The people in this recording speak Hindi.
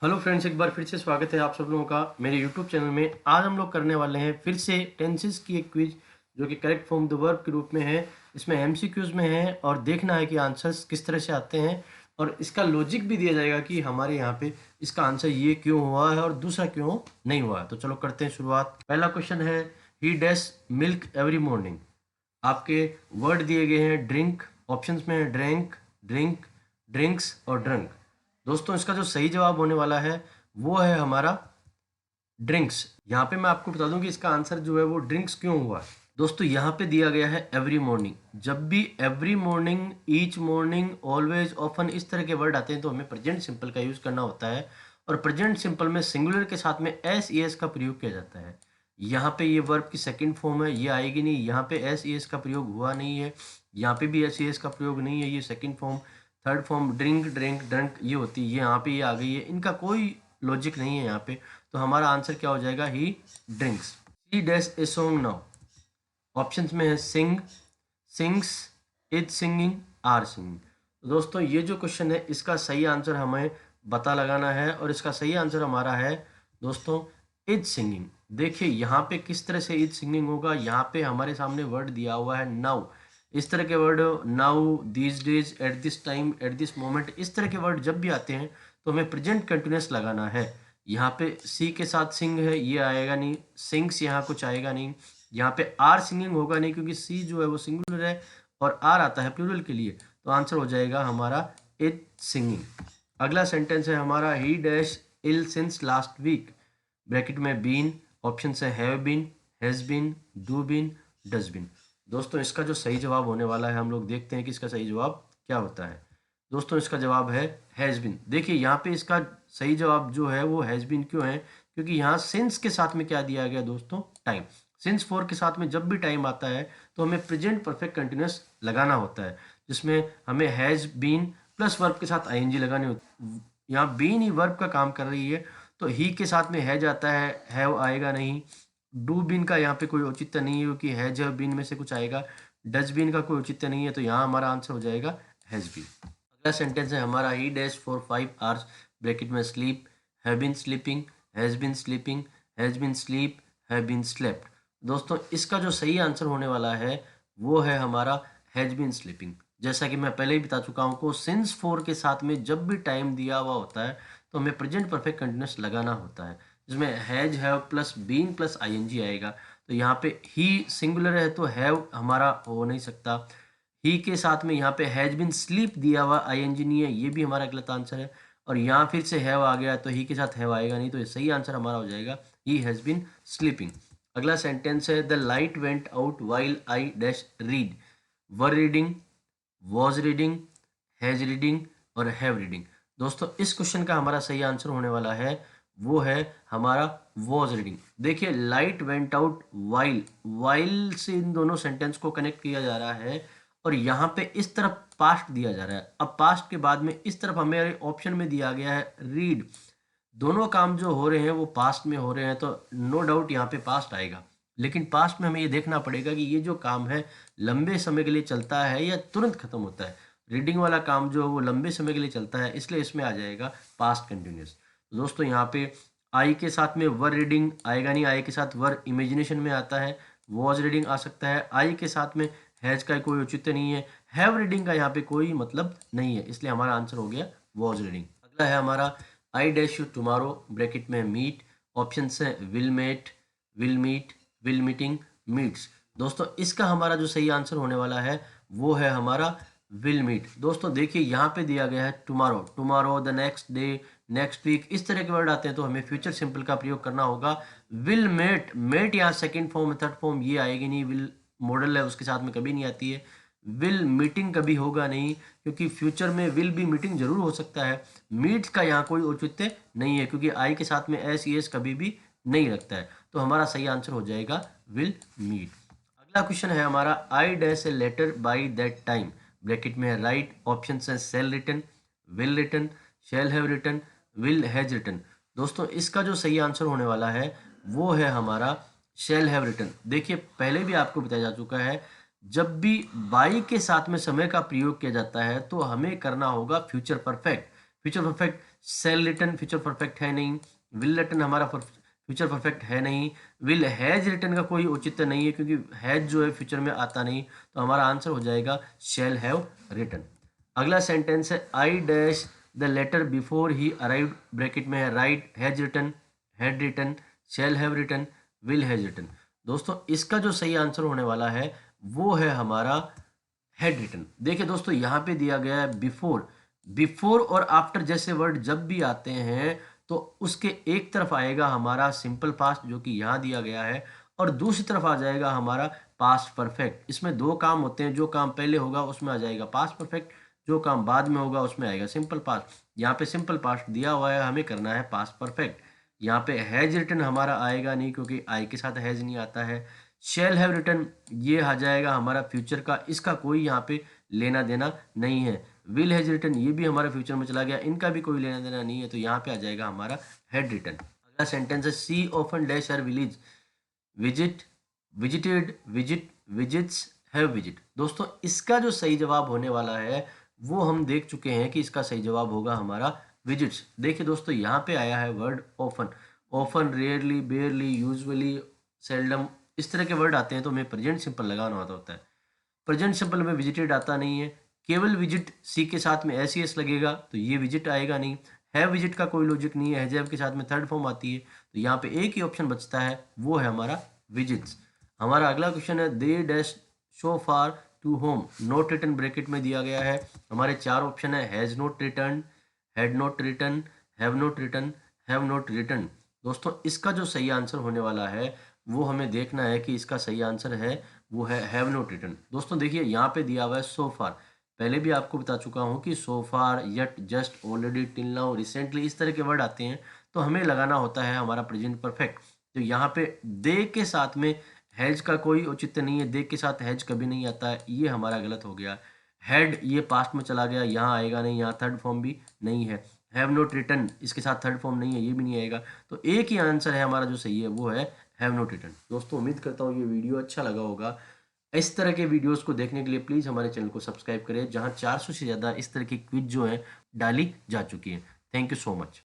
हेलो फ्रेंड्स, एक बार फिर से स्वागत है आप सब लोगों का मेरे यूट्यूब चैनल में। आज हम लोग करने वाले हैं फिर से टेंसेस की एक क्विज जो कि करेक्ट फॉर्म द वर्ब के रूप में है। इसमें एमसीक्यूज में है और देखना है कि आंसर्स किस तरह से आते हैं और इसका लॉजिक भी दिया जाएगा कि हमारे यहाँ पे इसका आंसर ये क्यों हुआ है और दूसरा क्यों नहीं हुआ है। तो चलो करते हैं शुरुआत। पहला क्वेश्चन है ही डैश मिल्क एवरी मॉर्निंग। आपके वर्ड दिए गए हैं ड्रिंक, ऑप्शंस में है ड्रिंक, ड्रिंक, ड्रिंक्स और ड्रंक। दोस्तों इसका जो सही जवाब होने वाला है वो है हमारा ड्रिंक्स। यहाँ पे मैं आपको बता दूं कि इसका आंसर जो है वो ड्रिंक्स क्यों हुआ है। दोस्तों यहाँ पे दिया गया है एवरी मॉर्निंग। जब भी every morning, each morning, always, often इस तरह के वर्ड आते हैं तो हमें प्रेजेंट सिंपल का यूज करना होता है और प्रेजेंट सिंपल में सिंगुलर के साथ में एस ई एस का प्रयोग किया जाता है। यहाँ पे ये वर्ब की सेकंड फॉर्म है, ये आएगी नहीं। यहाँ पे एस ई एस का प्रयोग हुआ नहीं है, यहाँ पे भी एस ई एस का प्रयोग नहीं है, ये second form. Third form drink, drink, drunk ये होती है, यहाँ पे ये आ गई है। इनका कोई लॉजिक नहीं है यहाँ पे, तो हमारा आंसर क्या हो जाएगा, he drinks. She dash a song now. Options में है sing, sings, is singing, are singing. तो दोस्तों ये जो क्वेश्चन है इसका सही आंसर हमें पता लगाना है और इसका सही आंसर हमारा है दोस्तों इज सिंगिंग। देखिए यहाँ पे किस तरह से इज सिंगिंग होगा। यहाँ पे हमारे सामने वर्ड दिया हुआ है नाउ। इस तरह के word now, these days, at this time, at this moment, इस तरह के वर्ड जब भी आते हैं तो हमें प्रेजेंट कंटिन्यूस लगाना है। यहाँ पे सी के साथ सिंग है, ये आएगा नहीं। सिंग्स यहाँ कुछ आएगा नहीं। यहाँ पे आर सिंगिंग होगा नहीं क्योंकि सी जो है वो सिंगुलर है और आर आता है प्लूरल के लिए, तो आंसर हो जाएगा हमारा इज सिंगिंग। अगला सेंटेंस है हमारा he dash ill since last week. Bracket में बीन, ऑप्शन है have been, has been, do been, does been. दोस्तों इसका जो सही जवाब होने वाला है हम लोग देखते हैं कि इसका सही जवाब क्या होता है। दोस्तों इसका जवाब है हैज बीन। देखिए यहाँ पे इसका सही जवाब जो है वो हैज बीन क्यों है, क्योंकि यहाँ सिंस के साथ में क्या दिया गया दोस्तों, टाइम। सिंस फोर के साथ में जब भी टाइम आता है तो हमें प्रेजेंट परफेक्ट कंटिन्यूस लगाना होता है, जिसमें हमें हैज बीन प्लस वर्ब के साथ आईएनजी लगानी होती। यहाँ बीन ही वर्ब का काम कर रही है तो ही के साथ में हैज आता है, हैव आएगा नहीं। डू बीन का यहाँ पे कोई औचित्य नहीं है क्योंकि हैज और बीन में से कुछ आएगा। डज बीन का कोई औचित्य नहीं है, तो यहाँ हमारा आंसर हो जाएगा हैज बीन। अगला सेंटेंस है हमारा he dash for 5 hours. Bracket में sleep, have been sleeping, has been sleeping, has been sleep, have been slept. दोस्तों इसका जो सही आंसर होने वाला है वो है हमारा हैज बीन स्लीपिंग। जैसा कि मैं पहले ही बता चुका हूँ को सिंस फोर के साथ में जब भी टाइम दिया हुआ होता है तो हमें प्रेजेंट परफेक्ट कंटिन्यूस लगाना होता है, जिसमें has, have plus been plus ING आएगा। तो यहाँ पे ही सिंगुलर है तो हैव हमारा हो नहीं सकता। ही के साथ में यहाँ पे हैज बिन स्लीप दिया हुआ, आईएनजी नहीं है, ये भी हमारा गलत आंसर है। और यहाँ फिर से हैव आ गया तो ही के साथ हैव आएगा नहीं, तो ये सही आंसर हमारा हो जाएगा ही हैज बिन स्लीपिंग। अगला सेंटेंस है the light went out while I dash read. Were reading, was reading, has reading और हैव रीडिंग। दोस्तों इस क्वेश्चन का हमारा सही आंसर होने वाला है वो है हमारा वॉज रीडिंग। देखिए light went out while, while से इन दोनों सेंटेंस को कनेक्ट किया जा रहा है और यहाँ पे इस तरफ पास्ट दिया जा रहा है। अब पास्ट के बाद में इस तरफ हमें ऑप्शन में दिया गया है रीड। दोनों काम जो हो रहे हैं वो पास्ट में हो रहे हैं, तो नो डाउट यहाँ पे पास्ट आएगा। लेकिन पास्ट में हमें ये देखना पड़ेगा कि ये जो काम है लंबे समय के लिए चलता है या तुरंत खत्म होता है। रीडिंग वाला काम जो है वो लंबे समय के लिए चलता है, इसलिए इसमें आ जाएगा पास्ट कंटिन्यूस। दोस्तों यहाँ पे आई के साथ में वर रीडिंग आएगा नहीं, आई के साथ वर इमेजिनेशन में आता है। वॉज रीडिंग आ सकता है, आई के साथ में हैज का कोई औचित्य नहीं है। हैव रीडिंग का यहाँ पे कोई मतलब नहीं है, इसलिए हमारा आंसर हो गया वॉज रीडिंग। अगला है हमारा I dash you tomorrow. Bracket में मीट, ऑप्शन है will met, will meet, will meeting, meets. दोस्तों इसका हमारा जो सही आंसर होने वाला है वो है हमारा विल मीट। दोस्तों देखिए यहाँ पे दिया गया है tomorrow, tomorrow, the next day, next week, इस तरह के वर्ड आते हैं तो हमें फ्यूचर सिंपल का प्रयोग करना होगा। विल मेट, मेट यहाँ सेकंड फॉर्म, थर्ड फॉर्म ये आएगी नहीं। विल मॉडल है उसके साथ में कभी नहीं आती है। विल मीटिंग कभी होगा नहीं क्योंकि फ्यूचर में विल बी मीटिंग जरूर हो सकता है। मीट का यहाँ कोई औचित्य नहीं है क्योंकि आई के साथ में एस ई एस कभी भी नहीं रखता है, तो हमारा सही आंसर हो जाएगा विल मीट। अगला क्वेश्चन है हमारा I dash a letter by that time. Bracket में है राइट, ऑप्शन है shall written, will written, shall have written, will has written. दोस्तों इसका जो सही आंसर होने वाला है वो है हमारा शेल हैव रिटन। देखिए पहले भी आपको बताया जा चुका है जब भी बाई के साथ में समय का प्रयोग किया जाता है तो हमें करना होगा future perfect. Future perfect shall written future perfect है नहीं, विल रिटन हमारा फ्यूचर परफेक्ट है नहीं, विल हैज रिटन का कोई औचित्य नहीं है क्योंकि हैज जो है फ्यूचर में आता नहीं, तो हमारा आंसर हो जाएगा शैल हैव रिटन। अगला सेंटेंस है I dash the letter before he arrived, bracket में है write, has written, had written, shall have written, will has written. दोस्तों इसका जो सही आंसर होने वाला है वो है हमारा हैड रिटन। देखिए दोस्तों यहाँ पे दिया गया है बिफोर, बिफोर और आफ्टर जैसे वर्ड जब भी आते हैं तो उसके एक तरफ आएगा हमारा सिंपल पास्ट जो कि यहाँ दिया गया है, और दूसरी तरफ आ जाएगा हमारा पास्ट परफेक्ट। इसमें दो काम होते हैं, जो काम पहले होगा उसमें आ जाएगा पास्ट परफेक्ट, जो काम बाद में होगा उसमें आएगा सिंपल पास्ट। यहाँ पे सिंपल पास्ट दिया हुआ है, हमें करना है पास्ट परफेक्ट। यहाँ पे हैज रिटन हमारा आएगा नहीं क्योंकि आई के साथ हैज नहीं आता है। शैल हैव रिटन ये आ जाएगा हमारा फ्यूचर का, इसका कोई यहाँ पे लेना देना नहीं है। विल हैज रिटन ये भी हमारा फ्यूचर में चला गया, इनका भी कोई लेना देना नहीं है, तो यहाँ पे आ जाएगा हमारा हैड रिटन। अगला सेंटेंस है she often dash her village, visit, visited, visit, visits, have visit. दोस्तों इसका जो सही जवाब होने वाला है वो हम देख चुके हैं कि इसका सही जवाब होगा हमारा विजिट्स। देखिए दोस्तों यहाँ पे आया है word often, often, rarely, बेयरली, usually, seldom, इस तरह के वर्ड आते हैं तो हमें प्रेजेंट सिंपल लगाना होता है। प्रेजेंट सिंपल में विजिटेड आता नहीं है, केवल विजिट सी के साथ में एस एस लगेगा तो ये विजिट आएगा नहीं। हैव विजिट का कोई लॉजिक नहीं है, हैव के साथ में थर्ड फॉर्म आती है, तो यहाँ पे एक ही ऑप्शन बचता है वो है हमारा विजिट्स। हमारा अगला क्वेश्चन है they dash so far to home, not return bracket में दिया गया है। हमारे चार ऑप्शन है has not return, had not return, have not return, have not return. दोस्तों इसका जो सही आंसर होने वाला है वो हमें देखना है कि इसका सही आंसर है वो है हैव नोट रिटर्न। दोस्तों देखिए यहाँ पे दिया हुआ है सो फार, पहले भी आपको बता चुका हूँ कि so far, yet, just, already, till now, recently, इस तरह के वर्ड आते हैं तो हमें लगाना होता है हमारा प्रेजेंट परफेक्ट। तो यहाँ पे दे के साथ में हैज का कोई औचित्य नहीं है, दे के साथ हैज कभी नहीं आता है, ये हमारा गलत हो गया। हैड ये पास्ट में चला गया, यहाँ आएगा नहीं, यहाँ थर्ड फॉर्म भी नहीं है। हैव नोट रिटर्न इसके साथ थर्ड फॉर्म नहीं है, ये भी नहीं आएगा, तो एक ही आंसर है हमारा जो सही है वो है हैव नोट रिटर्न। दोस्तों उम्मीद करता हूँ ये वीडियो अच्छा लगा होगा। इस तरह के वीडियोस को देखने के लिए प्लीज़ हमारे चैनल को सब्सक्राइब करें, जहाँ 400 से ज़्यादा इस तरह की क्विज जो है डाली जा चुकी है। Thank you so much.